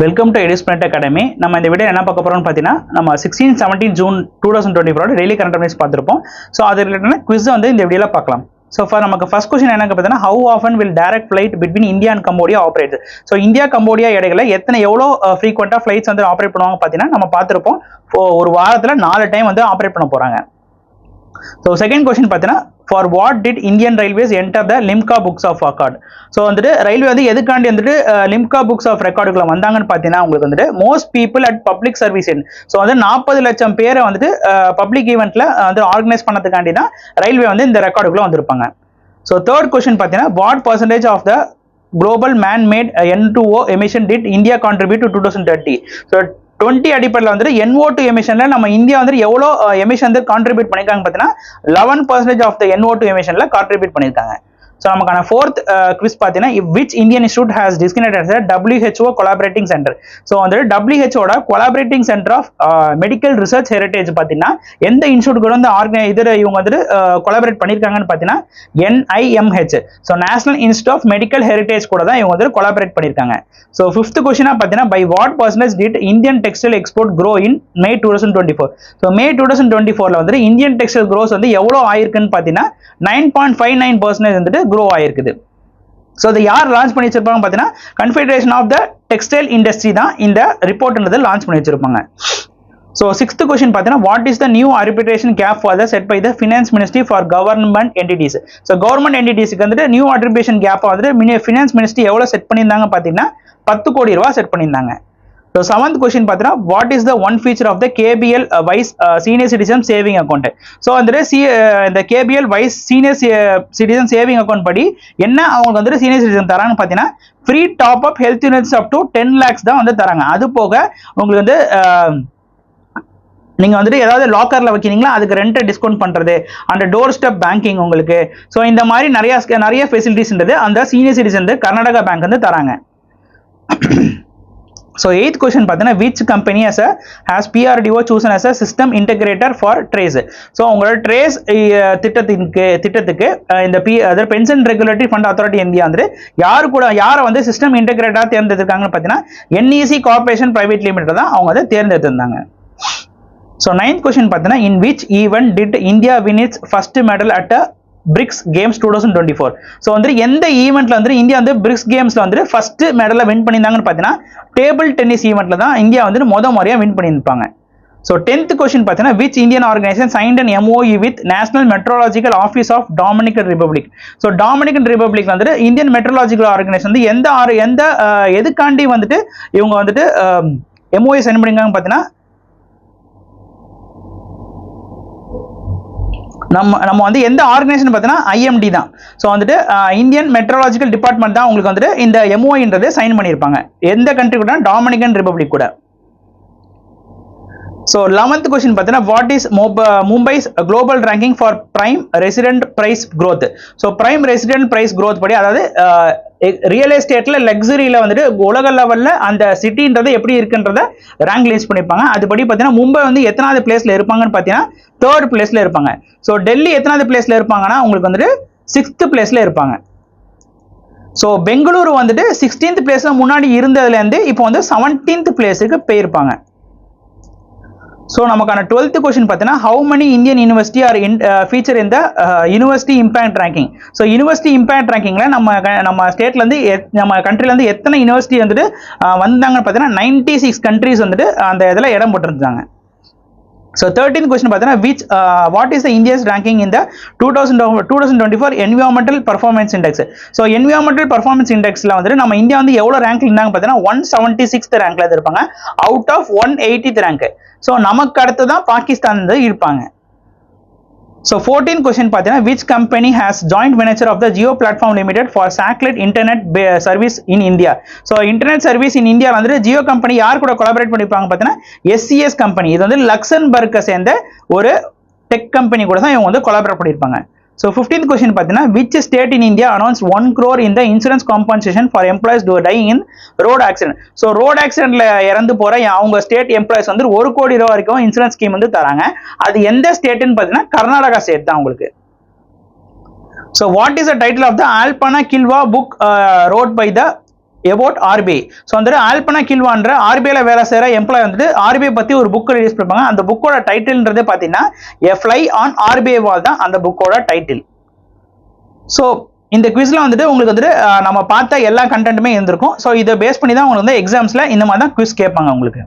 Welcome to எடிஸ்பிளண்ட் academy. நம்ம இந்த video என்ன பார்க்க போறோம்னு பார்த்தீங்கன்னா, நம்ம 16-17 ஜூன் 2024 டெய்லி கரண்ட் அஃபேர்ஸ் பார்த்துருப்போம். ஸோ அது ரிலேட்டடான குவிஸ் வந்து இந்த வீடியோவில் பார்க்கலாம். ஸோ நமக்கு ஃபர்ஸ்ட் கொஸ்டின் என்ன பார்த்தீங்கன்னா, how often will direct flight between India and Cambodia operate? So India Cambodia இடையில எவ்வளோ ஃப்ரீக்வெண்ட்டாக ஃபிளைட்ஸ் வந்து ஆப்ரேட் பண்ணுவாங்க பார்த்தீங்கன்னா, நம்ம பார்த்துருப்போம். ஒரு வாரத்தில் 4 டைம் வந்து ஆப்ரேட் பண்ண போறாங்க. ஸோ செகண்ட் கொஸ்டின் பார்த்தீங்கன்னா, for what did Indian railways enter the Limca books of record? So வந்துட்டு ரயில்வே வந்து எதுக்காண்டி வந்துட்டு லிம்கா புக்ஸ் ஆஃப் ரெக்கார்டுக்குள்ள வந்தாங்கன்னு பார்த்தீங்கன்னா, உங்களுக்கு வந்துட்டு most people at public service in. So வந்து 40 லட்சம் பேரை வந்துட்டு பப்ளிக் ஈவெண்ட்ல வந்து ஆர்கனைஸ் பண்ணதுக்காண்டி தான் ரயில்வே வந்து இந்த ரெக்கார்டுக்குள்ள வந்திருப்பாங்க. ஸோ தேர்ட் கொஸ்டின் பார்த்தீங்கன்னா, what percentage of the global man made N2O emission did India contribute to 2030? So 20 அடிப்படையில் வந்து NO2 எமிஷன்ல நம்ம இந்தியா வந்து எவ்வளோ எமிஷன் வந்து கான்ட்ரிபியூட் பண்ணியிருக்காங்க பார்த்தீங்கன்னா 11% ஆஃப் த NO2 எமிஷன்ல கான்ட்ரிபியூட் பண்ணியிருக்காங்க. ஸோ நமக்கான ஃபோர்த் குவிஸ் பார்த்தீங்கன்னா, which Indian institute has designated as a WHO collaborating centre? So வந்து WHO collaborating centre of medical research heritage பார்த்தீங்கன்னா எந்த இன்ஸ்டியூட் கூட வந்து இவங்க வந்துட்டு கொலாபரேட் பண்ணியிருக்காங்கன்னு பார்த்தீங்கன்னா NIMH. So National Institute of Medical Heritage கூட தான் இவங்க வந்து கொலாபரேட் பண்ணியிருக்காங்க. ஸோ ஃபிஃப்த் கொஸ்டினா பார்த்தீங்கன்னா, by what percentage did Indian textile export grow in May 2024? So May 2024 வந்து இந்தியன் டெக்ஸ்டைல் க்ரோஸ் வந்து எவ்வளோ ஆயிருக்குன்னு பார்த்தீங்கன்னா 9.59% வந்துட்டு க்ரோ ஆயிருக்குது. ஸோ இதை யார் லான்ச் பண்ணி வச்சிருப்பாங்க பார்த்தீங்கன்னா, confederation of the textile industry தான் இந்த ரிப்போர்ட்ன்றது லான்ச் பண்ணி வச்சிருப்பாங்க. ஸோ சிக்ஸ்த் கொஸ்டின் பார்த்தீங்கன்னா, what is the new arbitration cap for the set by the finance ministry for government entities? So government என்டிட்டிஸ்க்கு வந்துட்டு நியூ ஆர்பிட்ரேஷன் கேப் வந்துட்டு ஃபினான்ஸ் மினிஸ்ட்ரி எவ்வளோ செட் பண்ணியிருந்தாங்க பார்த்தீங்கன்னா 10 கோடி ரூபா செட் பண்ணியிருந்தாங்க. ஸோ செவன்த் கொஸ்டின் பார்த்தீங்கன்னா, what is the one feature of the KBL wise senior citizen saving account? So வந்துட்டு இந்த KBL wise senior citizen saving account படி என்ன அவங்களுக்கு வந்துட்டு சீனியர் சிட்டிசன் தராங்க பார்த்தீங்கன்னா, free top up health insurance up to 10 lakhs தான் வந்து தராங்க. அது போக உங்களுக்கு வந்து நீங்க வந்துட்டு ஏதாவது லாக்கர்ல வைக்கிறீங்களா, அதுக்கு ரெண்ட் டிஸ்கவுண்ட் பண்றது, அந்த டோர் ஸ்டெப் பேங்கிங் உங்களுக்கு. ஸோ இந்த மாதிரி நிறைய ஃபெசிலிட்டிஸ்ன்றது அந்த சீனியர் சிட்டிசன் கர்நாடகா பேங்க் வந்து தராங்க. So eighth question பார்த்தீங்கன்னா, which company has PRDO chosen as a system integrator for TRACE? So உங்களோட TRACE திட்டத்துக்கு இந்த pension regulatory fund authority India வந்து யாரை வந்து சிஸ்டம் இன்டெகிரேட்டரா தேர்ந்தெடுத்திருக்காங்கன்னு பார்த்தீங்கன்னா NEC கார்பரேஷன் பிரைவேட் லிமிடெட் தான் அவங்க வந்து தேர்ந்தெடுத்திருந்தாங்க. ஸோ நைன்த் கொஸ்டின் பார்த்தீங்கன்னா, in which event did India win its first medal at BRICS games 2024? So வந்து எந்த ஈவெண்ட்ல வந்து இந்தியா வந்து பிரிக்ஸ் கேம்ஸ்ல வந்து ஃபர்ஸ்ட் மெடலை வின் பண்ணியிருந்தாங்கன்னு பார்த்தீங்கன்னா டேபிள் டென்னிஸ் ஈவெண்ட்ல தான் இந்தியா வந்து முறையா வின் பண்ணியிருப்பாங்க. ஸோ 10th கொஸ்டின் பார்த்தீங்கன்னா, which Indian organisation signed an MOU with national meteorological office of Dominican Republic? So Dominican Republic வந்துட்டு இந்தியன் மெட்ரோலாஜிக்கல் ஆர்கனைசேஷன் வந்து எந்த எதுக்காண்டி வந்துட்டு இவங்க வந்துட்டு MOU சைன் பண்ணியிருக்காங்க பார்த்தீங்கன்னா, நம்ம வந்து எந்த ஆர்கனைசேஷன் பார்த்தீங்கன்னா IMD தான். ஸோ வந்துட்டு இந்தியன் மெட்ரோலாஜிக்கல் டிபார்ட்மெண்ட் தான் உங்களுக்கு வந்துட்டு இந்த MOU சைன் பண்ணியிருப்பாங்க. எந்த கண்ட்ரி கூட? டாமினிகன் ரிபப்ளிக் கூட. ஸோ 11th கொஸ்டின் பார்த்தீங்கன்னா, what is Mumbai's global ranking for prime resident price growth? So prime resident price growth படி, அதாவது ரியல் எஸ்டேட்ல லக்ஸரியில வந்துட்டு உலக லெவல்ல அந்த சிட்டின்றது எப்படி இருக்குன்றத ரேங்க் லிஸ்ட் பண்ணிருப்பாங்க. அதுபடி பார்த்தீங்கன்னா மும்பை வந்து எத்தனாவது பிளேஸ்ல இருப்பாங்கன்னு பார்த்தீங்கன்னா 3rd பிளேஸ்ல இருப்பாங்க. ஸோ டெல்லி எத்தனாவது பிளேஸ்ல இருப்பாங்கன்னா உங்களுக்கு வந்துட்டு 6th பிளேஸ்ல இருப்பாங்க. ஸோ பெங்களூரு வந்துட்டு 16th பிளேஸ்ல முன்னாடி இருந்ததுல இருந்து இப்போ வந்து 17th பிளேஸுக்கு போயிருப்பாங்க. ஸோ நமக்கான 12th கொஸ்டின் பார்த்தீங்கன்னா, how many Indian university are feature இந்த university impact ranking? So university impact ரேங்கிங்ல நம்ம ஸ்டேட்ல இருந்து நம்ம கண்ட்ரில இருந்து எத்தனை யூனிவர்சிட்டி வந்துட்டு வந்தாங்கன்னு பார்த்தீங்கன்னா 96 கண்ட்ரிஸ் வந்துட்டு அந்த இதில் இடம் போட்டிருந்தாங்க. ஸோ 13th கொஸ்டின் பார்த்தீங்கன்னா, what is the India's ranking இந்த 2024 environmental performance index? So environmental performance இண்டெக்ஸ்ல வந்துட்டு நம்ம இந்தியா வந்து எவ்வளோ ரேங்க்ல இருந்தாங்க பார்த்தீங்கன்னா 176th ரேங்க்ல இருப்பாங்க out of 180th rank. So நமக்கு அடுத்து தான் பாகிஸ்தான் இருப்பாங்க. ஸோ 14th கொஸ்டின் பார்த்தீங்கன்னா, which company has joint venture of the Jio platform limited for satellite internet service in India? So internet service in India வந்துட்டு ஜியோ கம்பெனி யார் கூட கொலாபரேட் பண்ணிருப்பாங்க பார்த்தீங்கன்னா SCS கம்பெனி. இது வந்து லக்சன்பர்க்கை சேர்ந்த ஒரு டெக் கம்பெனி கூட தான் இவங்க வந்து கொலாபரேட் பண்ணியிருப்பாங்க. ஸோ 15th கொஸ்டின் பார்த்தீங்கன்னா, which state in India announce 1 crore in the insurance compensation for employees dying in road accident? So road ஆக்சிடென்ட்ல இறந்து போற அவங்க ஸ்டேட் எம்ப்ளாயிஸ் வந்து 1 கோடி ரூபாய் வரைக்கும் இன்சூரன்ஸ் ஸ்கீம் வந்து தராங்க. அது எந்த ஸ்டேட்னு பார்த்தீங்கன்னா கர்நாடகா ஸ்டேட் தான் உங்களுக்கு. So what is the title of the Alpana Killawala book wrote by the about RBI. So வந்துட்டு ஆல்பனா கில்வான்ற ஆர்பிஐல வேலை செய்கிற எம்ப்ளாய் வந்துட்டு ஆர்பிஐ பற்றி ஒரு புக் ரிலீஸ் பண்ணிருப்பாங்க. அந்த புக்கோட டைட்டில்ன்றது பார்த்தீங்கன்னா எ ஃப்ளை ஆன் ஆர்பிஐ வால் தான் அந்த புக்கோட டைட்டில். ஸோ இந்த குவிஸ்ல வந்துட்டு உங்களுக்கு வந்துட்டு நம்ம பார்த்த எல்லா கண்டென்ட்டுமே இருந்திருக்கும். ஸோ இதை பேஸ் பண்ணி தான் உங்களுக்கு வந்து எக்ஸாம்ஸ்ல இந்த மாதிரி தான் குவிஸ் கேட்பாங்க உங்களுக்கு.